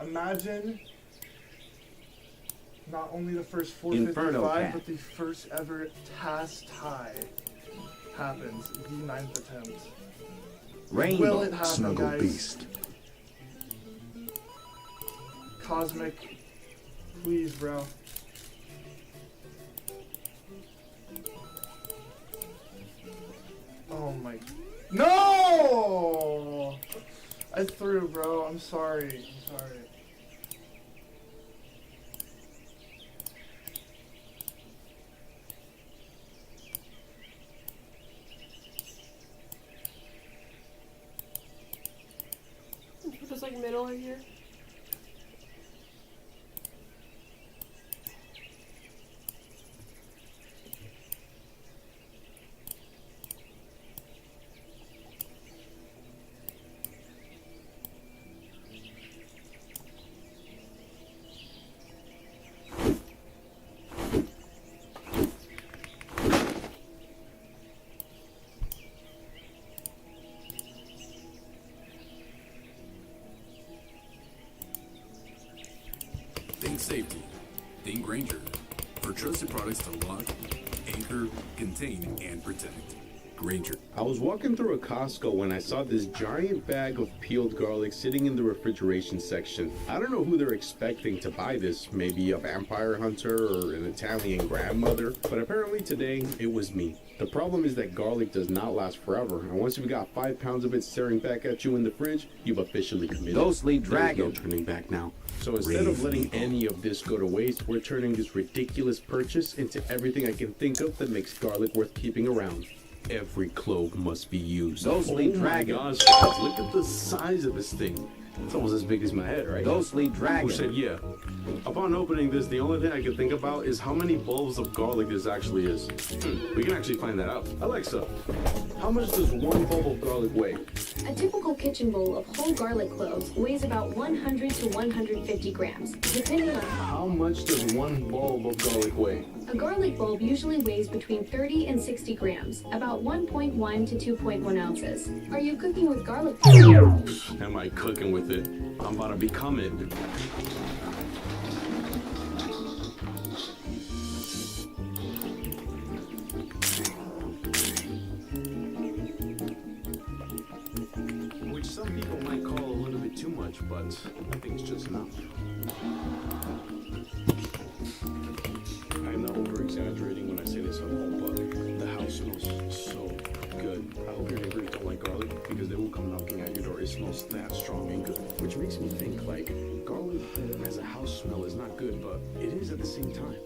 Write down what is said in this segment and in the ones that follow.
Imagine not only the first 455, but the first ever TAS tie happens. The 9th attempt. Rainbow. Will it happen, Snuggle guys? Beast. Cosmic, please, bro. Oh my. No! I threw, bro. I'm sorry. I'm sorry. Just like middle right here. Think safety. Think Grainger. For trusted products to lock, anchor, contain, and protect. Grainger. I was walking through a Costco when I saw this giant bag of peeled garlic sitting in the refrigeration section. I don't know who they're expecting to buy this, maybe a vampire hunter or an Italian grandmother, but apparently today it was me. The problem is that garlic does not last forever, and once you've got 5 pounds of it staring back at you in the fridge, you've officially committed. Ghostly There's Dragon. no turning back now. So instead of letting any of this go to waste, we're turning this ridiculous purchase into everything I can think of that makes garlic worth keeping around. Every clove must be used. Ghostly Oh my Dragon. gosh, guys, look at the size of this thing. It's almost as big as my head, right? Ghostly Dragon. Who said yeah? Upon opening this, the only thing I could think about is how many bulbs of garlic this actually is. We can actually find that out. Alexa, how much does one bulb of garlic weigh? A typical kitchen bowl of whole garlic cloves weighs about 100 to 150 grams, depending on How much does one bulb of garlic weigh? a garlic bulb usually weighs between 30 and 60 grams, about 1.1 to 2.1 ounces. Are you cooking with garlic? Am I cooking with it? I'm about to become it. Which some people might call a little bit too much, but I think it's just enough. I'm not over-exaggerating when I say this at all, but the house smells so good. I hope your neighbors don't like garlic because they will come knocking at your door. It smells that strong and good, which makes me think like garlic as a house smell is not good, but it is at the same time.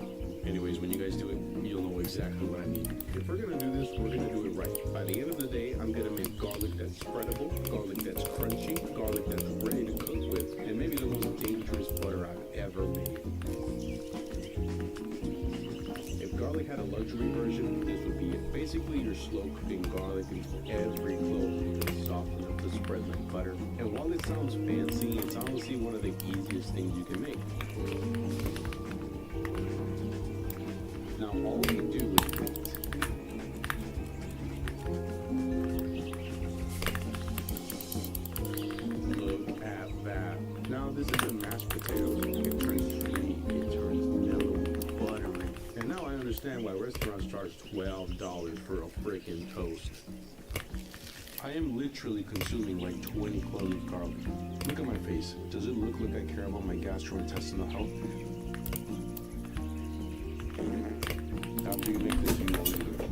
Anyways, when you guys do it, you'll know exactly what I mean. If we're gonna do this, we're gonna do it right. By the end of the day, I'm gonna make garlic that's spreadable, garlic that's crunchy, garlic that's ready to cook with, and maybe the most dangerous butter I've ever made. If garlic had a luxury version, this would be it. Basically, you're slow cooking garlic until every clove is soft enough to spread like butter. And while it sounds fancy, it's honestly one of the easiest things you can make. Now, all we do is wait. Look at that. Now, this isn't mashed potatoes. It turns creamy, it turns mellow, buttery. And now I understand why restaurants charge $12 for a freaking toast. I am literally consuming like 20 cloves of garlic. Look at my face. Does it look like I care about my gastrointestinal health? After you make this, you won't do it.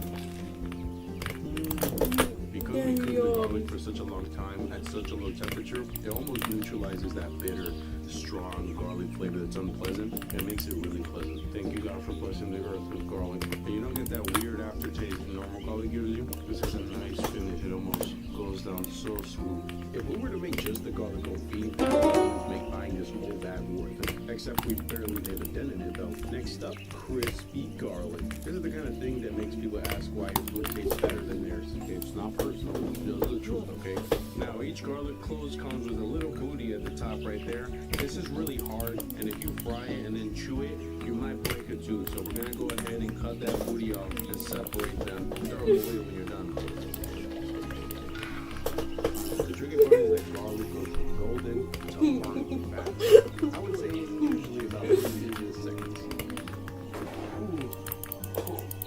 Because we cook the garlic for such a long time at such a low temperature, it almost neutralizes that bitter, strong garlic flavor that's unpleasant and makes it really pleasant. Thank you, God, for blessing the earth with garlic. And you don't get that weird aftertaste normal garlic gives you. This has a nice finish. It almost goes down so smooth. If we were to make just the garlic confit, it would make buying this whole bag worth it. Except we barely made a dent in it though. Next up, crispy garlic. This is the kind of thing that makes people ask why your food tastes better than theirs. It's not personal, it's just the truth, okay? Now, each garlic clove comes with a little booty at the top right there. This is really hard, and if you fry it and then chew it, you might break a tooth. So we're gonna go ahead and cut that booty off and separate them. Throw them away when you're done. The tricky part is that garlic goes from golden to burnt fat. I would say usually about 3 seconds. Ooh,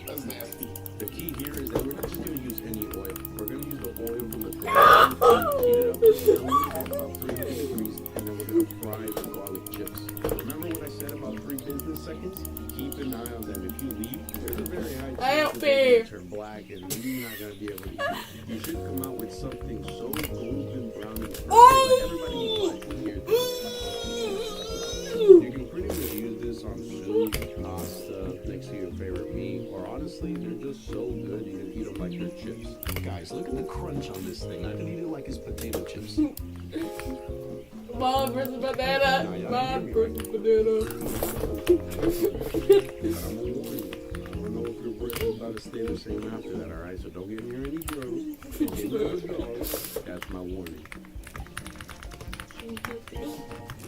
that's nasty. The key here is that we're not just going to use any oil. We're going to use the oil from the garlic, heat it up to about 300 degrees, and then we're going to fry the garlic chips. Remember what I said about 3 business seconds? Keep an eye on them. If you leave, there's a very high chance that they're going to turn black and you're not going to be able to eat it. You should come out with something so golden brown and perfect like everybody eats here. You can pretty much use this on soup, pasta, next to your favorite meat, or honestly, they're just so good you can eat them like they're chips. Guys, look at the crunch on this thing. I can eat it like it's potato chips. Mom versus banana. Mom versus banana. I'm a warning. I don't know if your breath is about to stay the same after that, alright? So don't get near any drugs. Get near the dogs. That's my warning.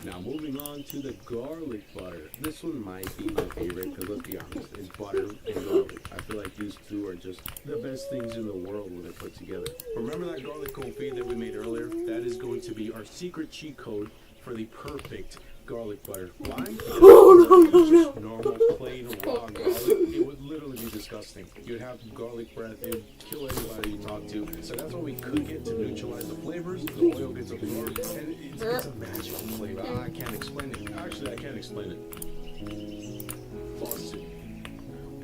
Now moving on to the garlic butter. This one might be my favorite because let's be honest, it's butter and garlic. I feel like these two are just the best things in the world when they're put together. Remember that garlic confit that we made earlier? That is going to be our secret cheat code for the perfect garlic butter. Why? No. Normal, plain, raw garlic. It would literally be disgusting. You'd have garlic breath. It would kill anybody you talk to. So that's what we could get to neutralize the flavors. The oil gets absorbed, and it's a magical flavor. I can't explain it. Actually, I can't explain it. Faucet.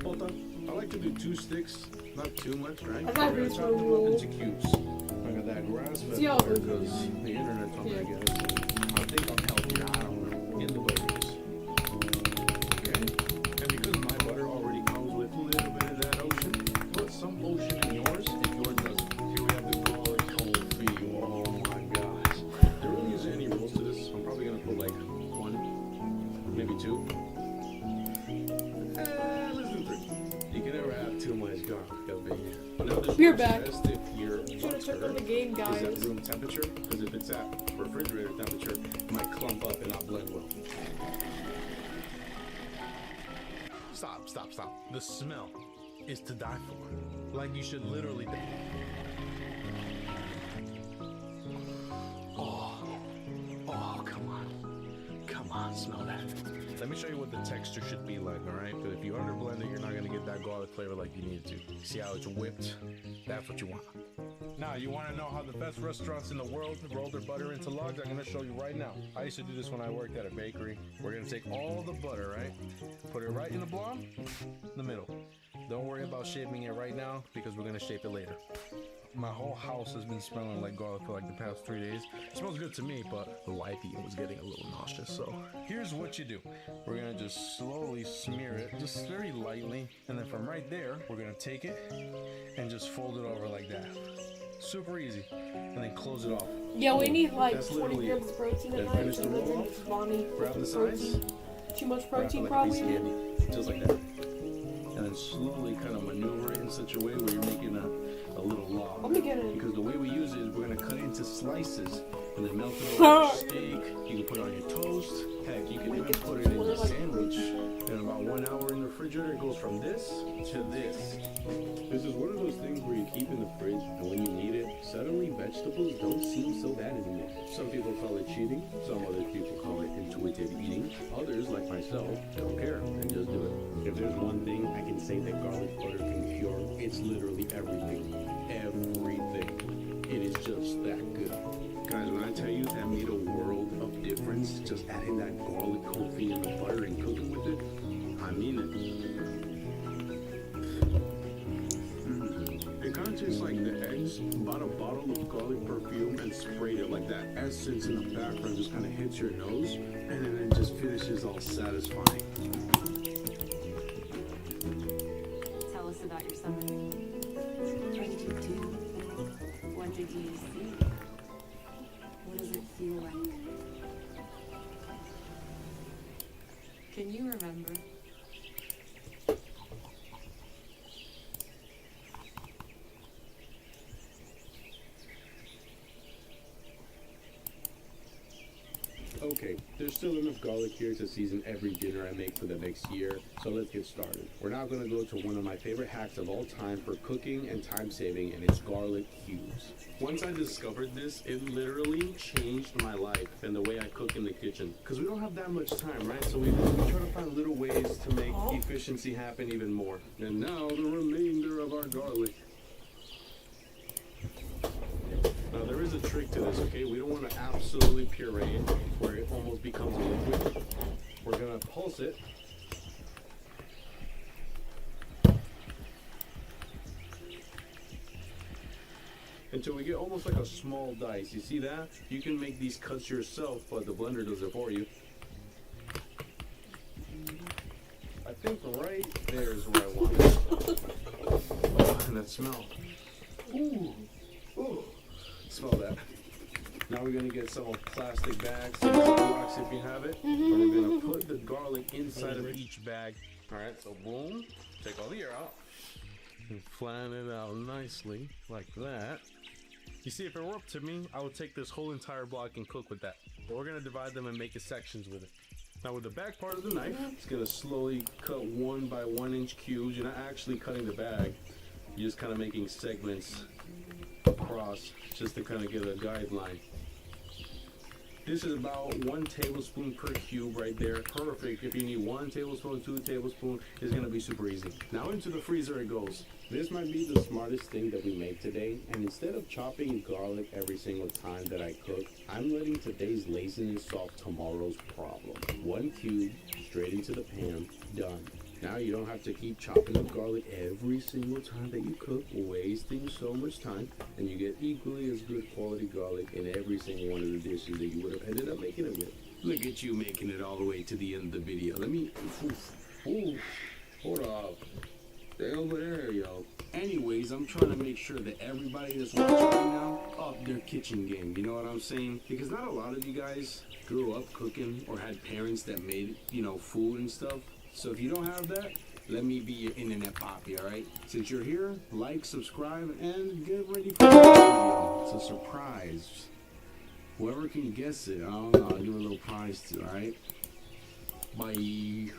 Hold on. I like to do 2 sticks, not too much, right? I thought We're this gonna chop them was up into cubes. I got that grass-fed See, butter because the internet's on Yeah. my guess. I think I'm helping. I don't know. In the butters. Okay. And because my butter already comes with a little bit of that ocean, put some ocean in yours if yours doesn't. Here we have the garlic confit. Oh my gosh. There really isn't any rules to this. I'm probably gonna put like 1, maybe 2. Let's do 3. You can never have too much garlic, baby. But now this We're works back. best if your Should have checked on butter the game, is guys. at room temperature, because if it's at refrigerator temperature, it might clump up and not blend well. Stop. The smell is to die for. Like you should literally die. Oh, come on. Come on, smell that. Let me show you what the texture should be like, alright? Because if you underblend it, you're not going to get that garlic flavor like you need to. See how it's whipped? That's what you want. Now, you want to know how the best restaurants in the world roll their butter into logs? I'm going to show you right now. I used to do this when I worked at a bakery. We're going to take all the butter, right? Put it right in the blob, in the middle. Don't worry about shaping it right now because we're going to shape it later. My whole house has been smelling like garlic for like the past 3 days. It smells good to me, but the wifey was getting a little nauseous. So here's what you do. We're gonna just slowly smear it, just very lightly. And then from right there, we're gonna take it and just fold it over like that. Super easy. And then close it off. Yeah, we need like That's 20 literally grams of protein Then at night. finish the So roll then off, Bonnie, grab the sides, protein. Too much wrap it protein, like a probably. piece of candy, just like that. And then slowly kind of maneuver it in such a way where you're making a little log. Let me get it. Because the way we use it is we're going to cut it into slices and then melt it over your steak. You can put it on your toast. Heck, you can even put it in your sandwich. In about 1 hour in the refrigerator, it goes from this to this. This is one of those things where you keep in the fridge and when you need it, suddenly vegetables don't seem so bad anymore. Some people call it cheating. Some other people call it intuitive eating. Others, like myself, don't care and just do it. If there's one thing I can say that garlic butter can cure, it's literally everything. Everything. It is just that good. Guys, when I tell you that made a world of difference, just adding that garlic confit in the butter and cooking with it, I mean it. It kind of tastes like the eggs bought a bottle of garlic perfume and sprayed it like that essence in the background just kind of hits your nose and then it just finishes all satisfying. Tell us about your summer. What did you do? What did you see? What does it feel like? Can you remember? Okay, Okay, there's still enough garlic here to season every dinner I make for the next year, so let's get started. We're now gonna go to one of my favorite hacks of all time for cooking and time saving, and it's garlic cubes. Once I discovered this, it literally changed my life and the way I cook in the kitchen. Because we don't have that much time, right? So we try to find little ways to make efficiency happen even more. And now the remainder of our garlic. Now there is a trick to this, okay? We don't want to absolutely puree it where it almost becomes a liquid. We're gonna pulse it. Until we get almost like a small dice. You see that? You can make these cuts yourself, but the blender does it for you. I think right there is where I want it. Oh, and that smell. Ooh. Ooh. Smell that. Now we're gonna get some plastic bags, some box if you have it, and we're gonna put the garlic inside of each bag. All right, so boom, take all the air out, and flatten it out nicely like that. You see, if it were up to me, I would take this whole entire block and cook with that. But we're gonna divide them and make it sections with it. Now with the back part of the knife, it's gonna slowly cut 1 by 1 inch cubes. You're not actually cutting the bag. You're just kind of making segments across just to kind of get a guideline. This is about 1 tablespoon per cube right there. Perfect. If you need 1 tablespoon, 2 tablespoons, it's gonna be super easy. Now into the freezer it goes. This might be the smartest thing that we make today, and instead of chopping garlic every single time that I cook, I'm letting today's laziness solve tomorrow's problem. 1 cube, straight into the pan, done. Now you don't have to keep chopping up garlic every single time that you cook, wasting so much time, and you get equally as good quality garlic in every single one of the dishes that you would have ended up making it with. Look at you making it all the way to the end of the video. Let me, hold up. Stay over there, yo. Anyways, I'm trying to make sure that everybody that's watching right now up their kitchen game. You know what I'm saying? Because not a lot of you guys grew up cooking or had parents that made, food and stuff. So if you don't have that, let me be your internet poppy, alright? Since you're here, like, subscribe, and get ready for the video. It's a surprise. Whoever can guess it, I don't know, I'll give a little prize to, alright? Bye.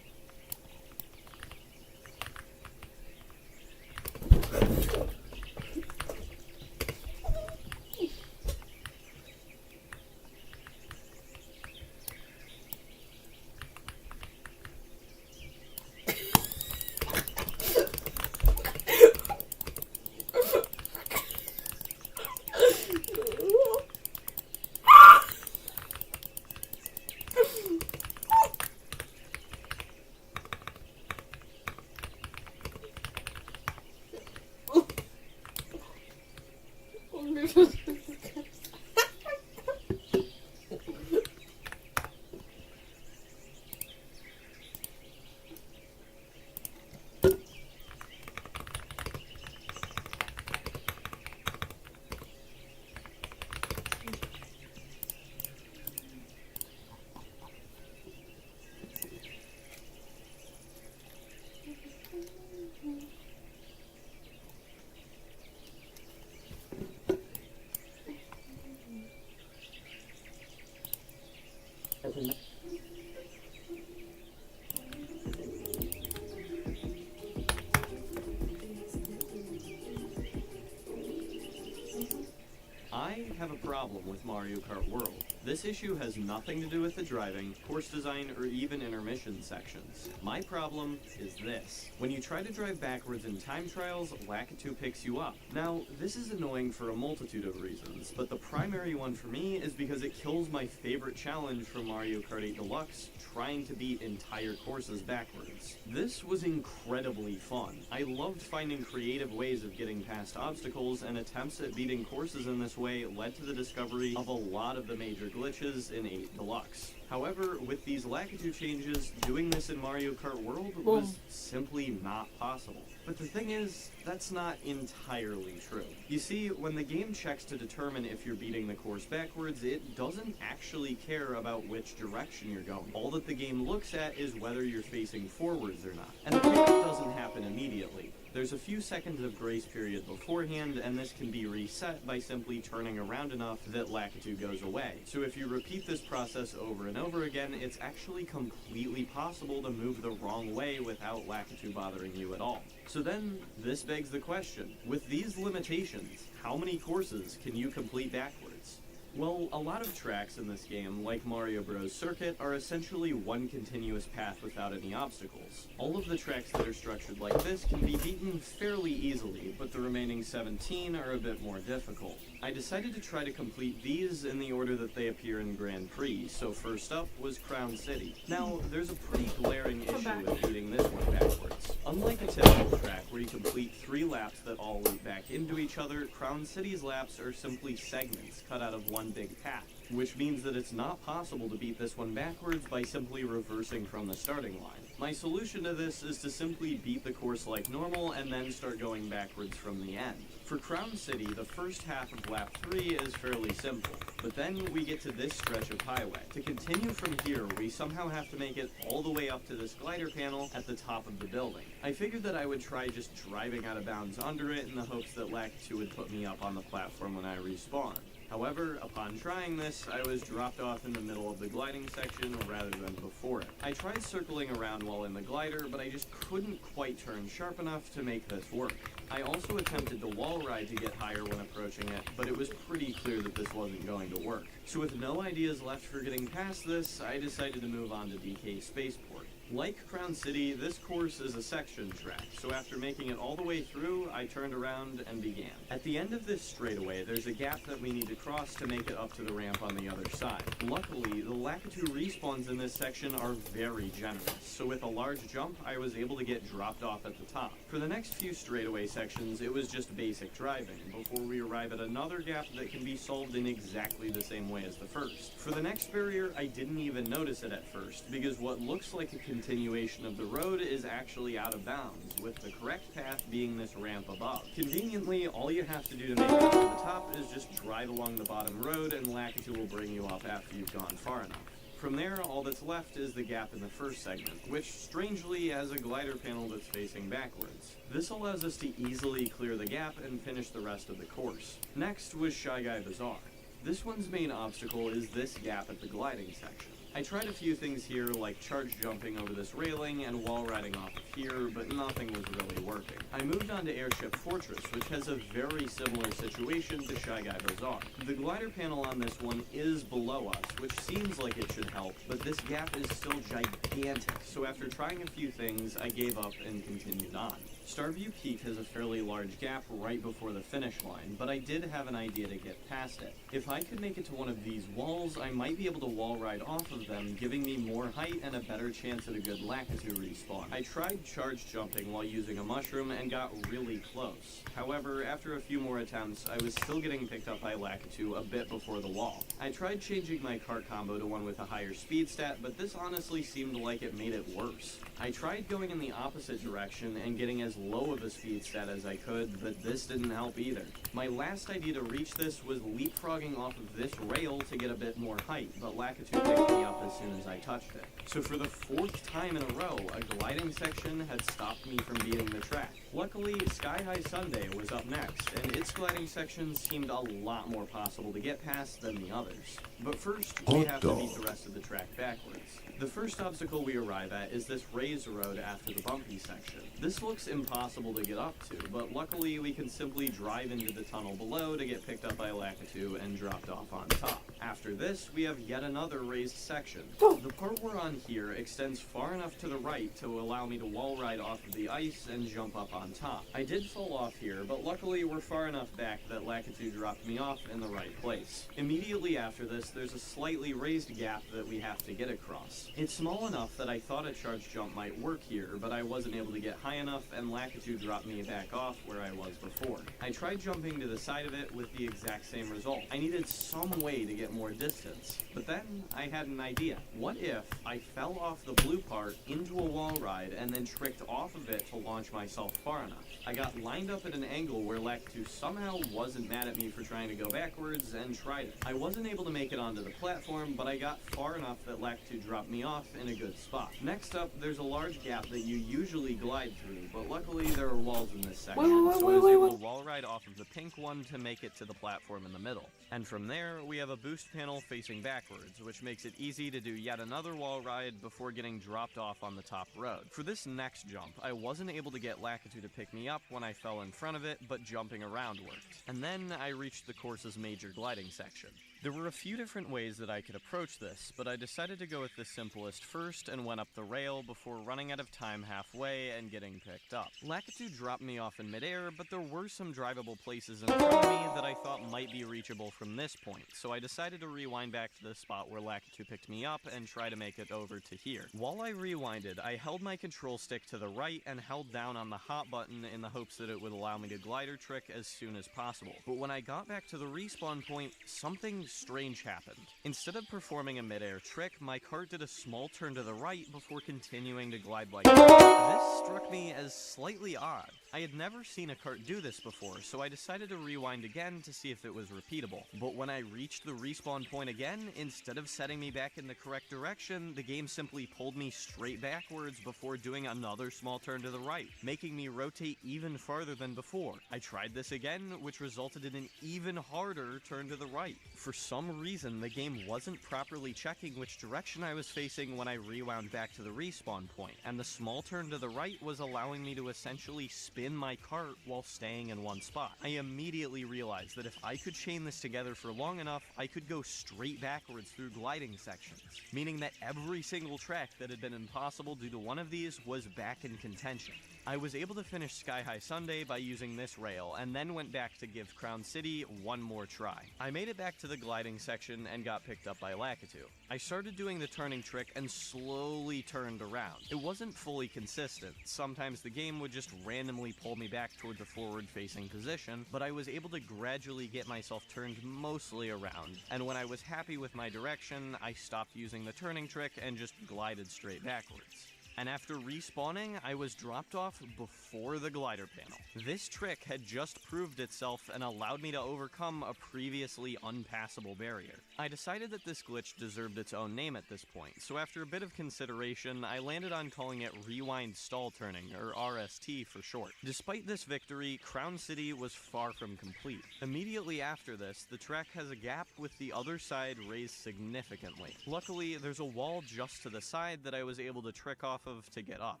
problem with Mario Kart World. This issue has nothing to do with the driving, course design, or even intermission sections. My problem is this. When you try to drive backwards in time trials, Lakitu picks you up. Now, this is annoying for a multitude of reasons, but the primary one for me is because it kills my favorite challenge from Mario Kart 8 Deluxe, trying to beat entire courses backwards. This was incredibly fun. I loved finding creative ways of getting past obstacles, and attempts at beating courses in this way led to the discovery of a lot of the major glitches in 8 Deluxe. However, with these Lakitu changes, doing this in Mario Kart World was simply not possible. But the thing is, that's not entirely true. You see, when the game checks to determine if you're beating the course backwards, it doesn't actually care about which direction you're going. All that the game looks at is whether you're facing forwards or not. And the pickup doesn't happen immediately. There's a few seconds of grace period beforehand, and this can be reset by simply turning around enough that Lakitu goes away. So if you repeat this process over and over again, it's actually completely possible to move the wrong way without Lakitu bothering you at all. So then, this begs the question, with these limitations, how many courses can you complete backwards? Well, a lot of tracks in this game, like Mario Bros. Circuit, are essentially one continuous path without any obstacles. All of the tracks that are structured like this can be beaten fairly easily, but the remaining 17 are a bit more difficult. I decided to try to complete these in the order that they appear in Grand Prix, so first up was Crown City. Now, there's a pretty glaring issue with beating this one backwards. Unlike a typical track where you complete 3 laps that all lead back into each other, Crown City's laps are simply segments cut out of one big path, which means that it's not possible to beat this one backwards by simply reversing from the starting line. My solution to this is to simply beat the course like normal and then start going backwards from the end. For Crown City, the first half of lap 3 is fairly simple, but then we get to this stretch of highway. To continue from here, we somehow have to make it all the way up to this glider panel at the top of the building. I figured that I would try just driving out of bounds under it in the hopes that Lakitu would put me up on the platform when I respawned. However, upon trying this, I was dropped off in the middle of the gliding section rather than before it. I tried circling around while in the glider, but I just couldn't quite turn sharp enough to make this work. I also attempted to wall ride to get higher when approaching it, but it was pretty clear that this wasn't going to work. So with no ideas left for getting past this, I decided to move on to DK Spaceport. Like Crown City, this course is a section track, so after making it all the way through, I turned around and began. At the end of this straightaway, there's a gap that we need to cross to make it up to the ramp on the other side. Luckily, the Lakitu respawns in this section are very generous, so with a large jump, I was able to get dropped off at the top. For the next few straightaway sections, it was just basic driving, before we arrive at another gap that can be solved in exactly the same way as the first. For the next barrier, I didn't even notice it at first, because what looks like a continuation of the road is actually out of bounds, with the correct path being this ramp above. Conveniently, all you have to do to make it up to the top is just drive along the bottom road and Lakitu will bring you up after you've gone far enough. From there, all that's left is the gap in the first segment, which strangely has a glider panel that's facing backwards. This allows us to easily clear the gap and finish the rest of the course. Next was Shy Guy Bazaar. This one's main obstacle is this gap at the gliding section. I tried a few things here, like charge jumping over this railing and wall riding off of here, but nothing was really working. I moved on to Airship Fortress, which has a very similar situation to Shy Guy Bazaar. The glider panel on this one is below us, which seems like it should help, but this gap is still gigantic, so after trying a few things, I gave up and continued on. Starview Peak has a fairly large gap right before the finish line, but I did have an idea to get past it. If I could make it to one of these walls, I might be able to wall ride off of them, giving me more height and a better chance at a good Lakitu respawn. I tried charge jumping while using a mushroom and got really close. However, after a few more attempts, I was still getting picked up by Lakitu a bit before the wall. I tried changing my cart combo to one with a higher speed stat, but this honestly seemed like it made it worse. I tried going in the opposite direction and getting as low of a speed stat as I could, but this didn't help either. My last idea to reach this was leapfrogging off of this rail to get a bit more height, but Lakitu picked me up as soon as I touched it. So for the 4th time in a row, a gliding section had stopped me from beating the track. Luckily, Sky High Sunday was up next, and its gliding section seemed a lot more possible to get past than the others. But first, we have to beat the rest of the track backwards. The first obstacle we arrive at is this raised road after the bumpy section. This looks impossible to get up to, but luckily we can simply drive into the tunnel below to get picked up by Lakitu and dropped off on top. After this, we have yet another raised section. The part we're on here extends far enough to the right to allow me to wall ride off of the ice and jump up on top. I did fall off here, but luckily we're far enough back that Lakitu dropped me off in the right place. Immediately after this, there's a slightly raised gap that we have to get across. It's small enough that I thought a charge jump might work here, but I wasn't able to get high enough and Lakitu dropped me back off where I was before. I tried jumping to the side of it with the exact same result. I needed some way to get more distance, but then I had an idea. What if I fell off the blue part into a wall ride and then tricked off of it to launch myself far enough? I got lined up at an angle where Lakitu somehow wasn't mad at me for trying to go backwards and tried it. I wasn't able to make it onto the platform, but I got far enough that Lakitu dropped me off in a good spot. Next up, there's a large gap that you usually glide through, but luckily there are walls in this section, so I was able to wall ride off of the pink one to make it to the platform in the middle. And from there, we have a boost panel facing backwards, which makes it easy to do yet another wall ride before getting dropped off on the top road. For this next jump, I wasn't able to get Lakitu to pick me up when I fell in front of it, but jumping around worked. And then I reached the course's major gliding section. There were a few different ways that I could approach this, but I decided to go with the simplest first and went up the rail before running out of time halfway and getting picked up. Lakitu dropped me off in midair, but there were some drivable places in front of me that I thought might be reachable from this point, so I decided to rewind back to the spot where Lakitu picked me up and try to make it over to here. While I rewinded, I held my control stick to the right and held down on the hot button in the hopes that it would allow me to glider trick as soon as possible. But when I got back to the respawn point, something strange happened. Instead of performing a midair trick, my cart did a small turn to the right before continuing to glide like that. This struck me as slightly odd. I had never seen a cart do this before, so I decided to rewind again to see if it was repeatable. But when I reached the respawn point again, instead of setting me back in the correct direction, the game simply pulled me straight backwards before doing another small turn to the right, making me rotate even farther than before. I tried this again, which resulted in an even harder turn to the right. For some reason, the game wasn't properly checking which direction I was facing when I rewound back to the respawn point, and the small turn to the right was allowing me to essentially spin my cart while staying in one spot. I immediately realized that if I could chain this together for long enough, I could go straight backwards through gliding sections, meaning that every single track that had been impossible due to one of these was back in contention. I was able to finish Sky High Sunday by using this rail, and then went back to give Crown City one more try. I made it back to the gliding section and got picked up by Lakitu. I started doing the turning trick and slowly turned around. It wasn't fully consistent. Sometimes the game would just randomly pull me back toward the forward-facing position, but I was able to gradually get myself turned mostly around, and when I was happy with my direction, I stopped using the turning trick and just glided straight backwards. And after respawning, I was dropped off before the glider panel. This trick had just proved itself and allowed me to overcome a previously unpassable barrier. I decided that this glitch deserved its own name at this point, so after a bit of consideration, I landed on calling it Rewind Stall Turning, or RST for short. Despite this victory, Crown City was far from complete. Immediately after this, the track has a gap with the other side raised significantly. Luckily, there's a wall just to the side that I was able to trick off of to get up.